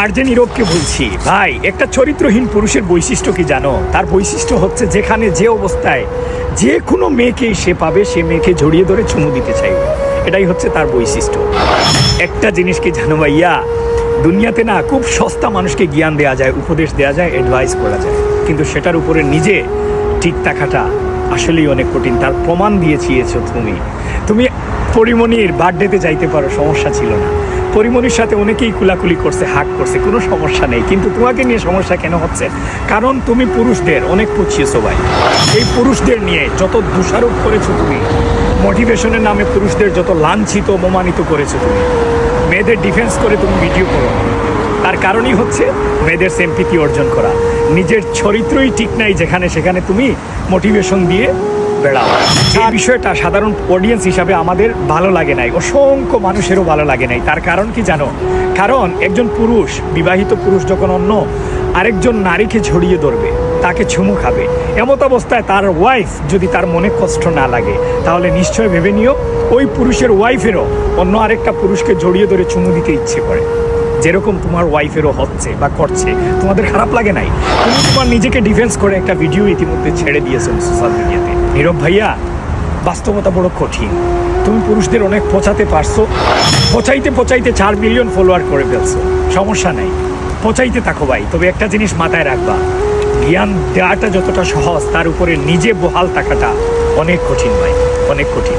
আর যে নীরবকে বলছি, ভাই একটা চরিত্রহীন পুরুষের বৈশিষ্ট্য কি জানো? তার বৈশিষ্ট্য হচ্ছে যেখানে যে অবস্থায় যে কোনো মেয়েকেই সে পাবে, সে মেয়েকে জড়িয়ে ধরে চুমু দিতে চাইবে। এটাই হচ্ছে তার বৈশিষ্ট্য। একটা জিনিস কি জানো ভাইয়া, দুনিয়াতে না খুব সস্তা মানুষকে জ্ঞান দেওয়া যায়, উপদেশ দেওয়া যায়, অ্যাডভাইস করা যায়, কিন্তু সেটার উপরে নিজে ঠিক থাকাটা আসলেই অনেক কঠিন। তার প্রমাণ দিয়েছিয়েছো তুমি পরিমণির বার্থডেতে যাইতে পারো, সমস্যা ছিল না। পরিমণির সাথে অনেকেই কুলাকুলি করছে, হাক করছে, কোনো সমস্যা নেই। কিন্তু তোমাকে নিয়ে সমস্যা কেন হচ্ছে? কারণ তুমি পুরুষদের অনেক পুছিয়েছো ভাই। এই পুরুষদের নিয়ে যত দোষারোপ করেছো তুমি, মোটিভেশনের নামে পুরুষদের যত লাঞ্ছিত অপমানিত করেছো তুমি, মেয়েদের ডিফেন্স করে তুমি ভিডিও করো, তার কারণই হচ্ছে মেয়েদের সিম্প্যাথি অর্জন করা। নিজের চরিত্রই ঠিক নাই যেখানে, সেখানে তুমি মোটিভেশন দিয়ে বেড়াও। এই বিষয়টা সাধারণ অডিয়েন্স হিসাবে আমাদের ভালো লাগে নাই, অসংখ্য মানুষেরও ভালো লাগে নাই। তার কারণ কি জানো? কারণ একজন পুরুষ, বিবাহিত পুরুষ যখন অন্য আরেকজন নারীকে ছড়িয়ে ধরবে, তাকে চুমু খাবে, এমত অবস্থায় তার ওয়াইফ যদি তার মনে কষ্ট না লাগে, তাহলে নিশ্চয় ভেবে নিও ওই পুরুষের ওয়াইফেরও অন্য আরেকটা পুরুষকে জড়িয়ে ধরে চুমু দিতে ইচ্ছে করে, যেরকম তোমার ওয়াইফেরও হচ্ছে বা করছে। তোমাদের খারাপ লাগে নাই? তুমি তোমার নিজেকে ডিফেন্স করে একটা ভিডিও ইতিমধ্যে ছেড়ে দিয়েছো সোশ্যাল মিডিয়াতে। নীরব ভাইয়া, বাস্তবতা বড় কঠিন। তুমি পুরুষদের অনেক পচাতে পারছো, পচাইতে পচাইতে 4 মিলিয়ন ফলোয়ার করে ফেলছো, সমস্যা নাই, পচাইতে থাকো ভাই। তবে একটা জিনিস মাথায় রাখবা, জ্ঞান দেওয়াটা যতটা সহজ, তার উপরে নিজে বহাল থাকাটা অনেক কঠিন ভাই, অনেক কঠিন।